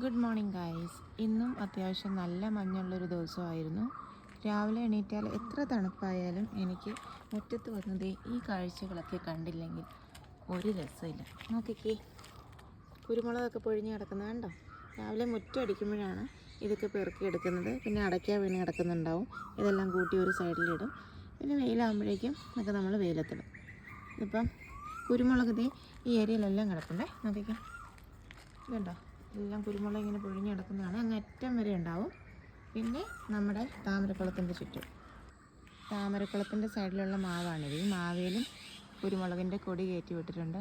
Good morning guys. ഇന്നും അത്യാവശ്യം നല്ല മഞ്ഞുള്ളൊരു ദിവസമായിരുന്നു. രാവിലെ എണീറ്റാൽ എത്ര തണുപ്പായാലും എനിക്ക് മുറ്റത്ത് വന്നത് ഈ കാഴ്ചകളൊക്കെ കണ്ടില്ലെങ്കിൽ ഒരു രസമില്ല. നോക്കിക്കേ, കുരുമുളകൊക്കെ പൊഴിഞ്ഞ് കിടക്കുന്നത് കണ്ടോ. രാവിലെ മുറ്റം അടിക്കുമ്പോഴാണ് ഇതൊക്കെ പെറുക്കിയെടുക്കുന്നത്. പിന്നെ അടയ്ക്ക വീണ് കിടക്കുന്നുണ്ടാവും. ഇതെല്ലാം കൂട്ടി ഒരു സൈഡിലിടും. പിന്നെ വെയിലാകുമ്പോഴേക്കും ഒക്കെ നമ്മൾ വെയിലത്തിടും. ഇപ്പം കുരുമുളക് ഈ ഏരിയയിലെല്ലാം കിടപ്പുണ്ടേ. നോക്കിക്കേ, ഇതുണ്ടോ, എല്ലാം കുരുമുളക് ഇങ്ങനെ പൊഴിഞ്ഞ് കിടക്കുന്നതാണ്. അങ്ങ് അറ്റം വരെ ഉണ്ടാവും. പിന്നെ നമ്മുടെ താമരക്കുളത്തിൻ്റെ ചുറ്റും, താമരക്കുളത്തിൻ്റെ സൈഡിലുള്ള മാവാണിത്. ഈ മാവേലും കുരുമുളകിൻ്റെ കൊടി കയറ്റി വിട്ടിട്ടുണ്ട്.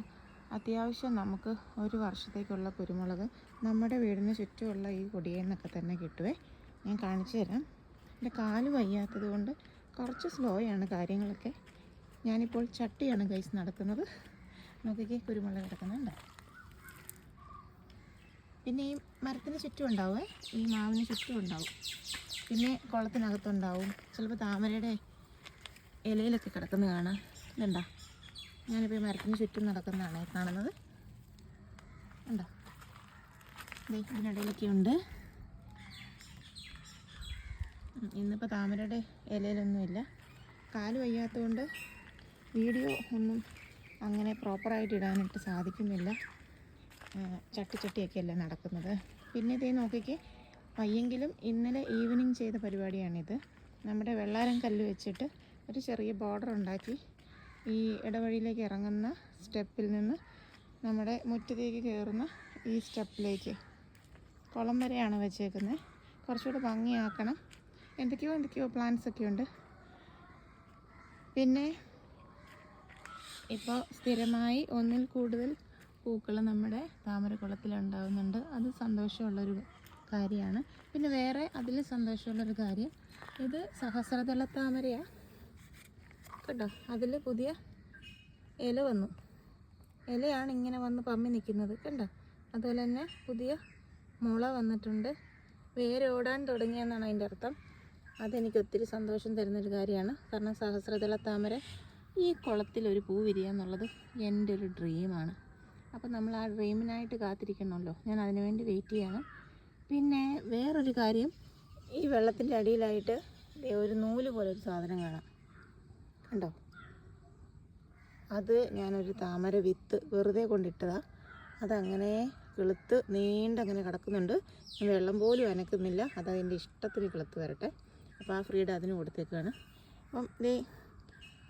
അത്യാവശ്യം നമുക്ക് ഒരു വർഷത്തേക്കുള്ള കുരുമുളക് നമ്മുടെ വീടിന് ചുറ്റുമുള്ള ഈ കൊടിയിൽ നിന്നൊക്കെ തന്നെ കിട്ടുവേ. ഞാൻ കാണിച്ചു തരാം. എൻ്റെ കാല് വയ്യാത്തത് കൊണ്ട് കുറച്ച് സ്ലോയാണ് കാര്യങ്ങളൊക്കെ. ഞാനിപ്പോൾ ചട്ടിയാണ് ഗൈസ് നടക്കുന്നത്. നോക്കിക്കേ, കുരുമുളക് കിടക്കുന്നുണ്ടോ. പിന്നെ ഈ മരത്തിന് ചുറ്റും ഉണ്ടാവുമേ, ഈ മാവിന് ചുറ്റും ഉണ്ടാവും. പിന്നെ കുളത്തിനകത്തുണ്ടാവും. ചിലപ്പോൾ താമരയുടെ ഇലയിലൊക്കെ കിടക്കുന്നത് കാണാം. ഇതുണ്ടോ, ഞാനിപ്പോൾ ഈ മരത്തിന് ചുറ്റും നടക്കുന്നതാണ് കാണുന്നത്. ഉണ്ടോ, ഇതിനിടയിലൊക്കെ ഉണ്ട്. ഇന്നിപ്പോൾ താമരയുടെ ഇലയിലൊന്നുമില്ല. കാല് വയ്യാത്തതുകൊണ്ട് വീഡിയോ ഒന്നും അങ്ങനെ പ്രോപ്പറായിട്ട് ഇടാനായിട്ട് സാധിക്കുന്നില്ല. ചട്ടിയൊക്കെയല്ലേ നടക്കുന്നത്. പിന്നെ ഇതേ നോക്കിക്കേ, പയ്യെങ്കിലും ഇന്നലെ ഈവനിങ് ചെയ്ത പരിപാടിയാണിത്. നമ്മുടെ വെള്ളാരം കല്ല് വെച്ചിട്ട് ഒരു ചെറിയ ബോർഡർ ഉണ്ടാക്കി ഈ ഇടവഴിയിലേക്ക് ഇറങ്ങുന്ന സ്റ്റെപ്പിൽ നിന്ന് നമ്മുടെ മുറ്റത്തേക്ക് കയറുന്ന ഈ സ്റ്റെപ്പിലേക്ക് കുളം വരെയാണ് വെച്ചേക്കുന്നത്. കുറച്ചുകൂടെ ഭംഗിയാക്കണം. എന്തൊക്കെയോ പ്ലാൻസൊക്കെ ഉണ്ട്. പിന്നെ ഇപ്പോൾ സ്ഥിരമായി ഒന്നിൽ കൂടുതൽ പൂക്കൾ നമ്മുടെ താമരക്കുളത്തിലുണ്ടാകുന്നുണ്ട്. അത് സന്തോഷമുള്ളൊരു കാര്യമാണ്. പിന്നെ വേറെ അതിൽ സന്തോഷമുള്ളൊരു കാര്യം, ഇത് സഹസ്രദള താമരയാണ് കേട്ടോ. അതിൽ പുതിയ ഇല വന്നു. ഇലയാണ് ഇങ്ങനെ വന്ന് പമ്മി നിൽക്കുന്നത് കണ്ടോ. അതുപോലെ തന്നെ പുതിയ മുള വന്നിട്ടുണ്ട്. വേരോടാൻ തുടങ്ങിയെന്നാണ് അതിൻ്റെ അർത്ഥം. അതെനിക്ക് ഒത്തിരി സന്തോഷം തരുന്നൊരു കാര്യമാണ്. കാരണം സഹസ്രദള താമര ഈ കുളത്തിലൊരു പൂ വിരിയുക എന്നുള്ളത് എൻ്റെ ഒരു ഡ്രീമാണ്. അപ്പോൾ നമ്മൾ ആ ഡ്രീമിനായിട്ട് കാത്തിരിക്കണമല്ലോ. ഞാൻ അതിനു വേണ്ടി വെയിറ്റ് ചെയ്യണം. പിന്നെ വേറൊരു കാര്യം, ഈ വെള്ളത്തിൻ്റെ അടിയിലായിട്ട് ഒരു നൂല് പോലെ ഒരു സാധനം കാണാം കണ്ടോ. അത് ഞാനൊരു താമര വിത്ത് വെറുതെ കൊണ്ടിട്ടതാണ്. അതങ്ങനെ കിളുത്ത് നീണ്ടങ്ങനെ കിടക്കുന്നുണ്ട്. വെള്ളം പോലും അനക്കുന്നില്ല. അതതിൻ്റെ ഇഷ്ടത്തിന് കിളുത്ത് വരട്ടെ. അപ്പോൾ ആ ഫ്രീഡം അതിന് കൊടുത്തേക്കാണ്. അപ്പം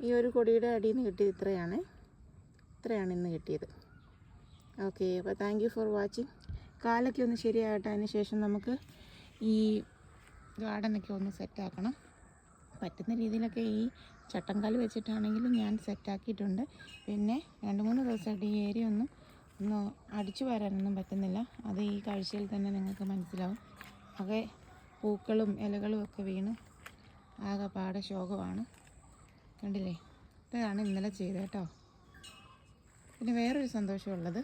ഈ ഒരു കൊടിയുടെ അടിയിൽ നിന്ന് കിട്ടിയത് ഇത്രയാണ് ഇന്ന് കിട്ടിയത്. ഓക്കെ, അപ്പോൾ താങ്ക് യു ഫോർ വാച്ചിങ്. കാലൊക്കെ ഒന്ന് ശരിയാകട്ടെ. അതിന് ശേഷം നമുക്ക് ഈ ഗാർഡനൊക്കെ ഒന്ന് സെറ്റാക്കണം. പറ്റുന്ന രീതിയിലൊക്കെ ഈ ചട്ടങ്കാല് വെച്ചിട്ടാണെങ്കിലും ഞാൻ സെറ്റാക്കിയിട്ടുണ്ട്. പിന്നെ 2-3 ദിവസമായിട്ട് ഈ ഏരിയ ഒന്ന് അടിച്ചു വരാനൊന്നും പറ്റുന്നില്ല. അത് ഈ കാഴ്ചയിൽ തന്നെ നിങ്ങൾക്ക് മനസ്സിലാവും. ആകെ പൂക്കളും ഇലകളും ഒക്കെ വീണ് ആകെപ്പാടെ ശോകമാണ്. കണ്ടില്ലേ, ഇതാണ് ഇന്നലെ ചെയ്തത് കേട്ടോ. പിന്നെ വേറൊരു സന്തോഷമുള്ളത്,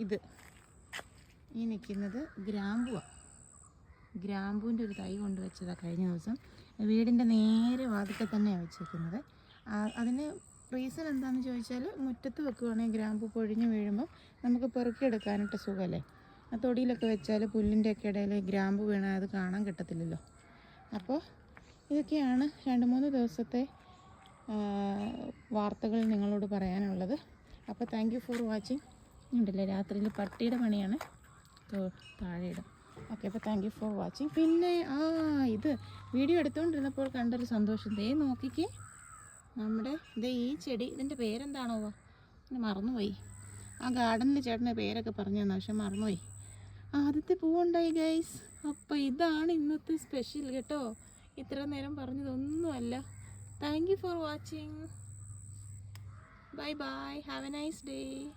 ഇത് ഈ നിൽക്കുന്നത് ഗ്രാമ്പൂവിൻ്റെ ഒരു തൈ കൊണ്ടുവച്ചതാണ് കഴിഞ്ഞ ദിവസം. വീടിൻ്റെ നേരെ വാതിൽക്കൽ തന്നെയാണ് വെച്ചിരിക്കുന്നത്. അതിന് റീസൺ എന്താണെന്ന് ചോദിച്ചാൽ, മുറ്റത്ത് വെക്കുകയാണെങ്കിൽ ഗ്രാമ്പൂ പൊഴിഞ്ഞ് വീഴുമ്പോൾ നമുക്ക് പെറുക്കിയെടുക്കാനായിട്ട് സുഖമല്ലേ. ആ തൊടിയിലൊക്കെ വെച്ചാൽ പുല്ലിൻ്റെയൊക്കെ ഇടയിൽ ഗ്രാമ്പൂ വീണാൽ അത് കാണാൻ കിട്ടത്തില്ലല്ലോ. അപ്പോൾ ഇതൊക്കെയാണ് 2-3 ദിവസത്തെ വാർത്തകൾ നിങ്ങളോട് പറയാനുള്ളത്. അപ്പോൾ താങ്ക് യു ഫോർ വാച്ചിങ്. ഉണ്ടല്ലേ, രാത്രിയിൽ പട്ടിയുടെ പണിയാണ്, താഴെ ഇടും. ഓക്കെ, അപ്പോൾ താങ്ക് യു ഫോർ വാച്ചിങ്. പിന്നെ ഇത് വീഡിയോ എടുത്തുകൊണ്ടിരുന്നപ്പോൾ കണ്ടൊരു സന്തോഷം. നോക്കിക്കേ, നമ്മുടെ ഈ ചെടി, ഇതിൻ്റെ പേരെന്താണോ അങ്ങനെ മറന്നുപോയി. ആ ഗാർഡനിൽ ചേട്ടൻ്റെ പേരൊക്കെ പറഞ്ഞു തന്നെ, പക്ഷെ മറന്നുപോയി. ആദ്യത്തെ പൂവുണ്ടായി ഗൈസ്. അപ്പോൾ ഇതാണ് ഇന്നത്തെ സ്പെഷ്യൽ കേട്ടോ. ഇത്ര നേരം പറഞ്ഞതൊന്നുമല്ല. Thank you for watching. Bye bye. Have a nice day.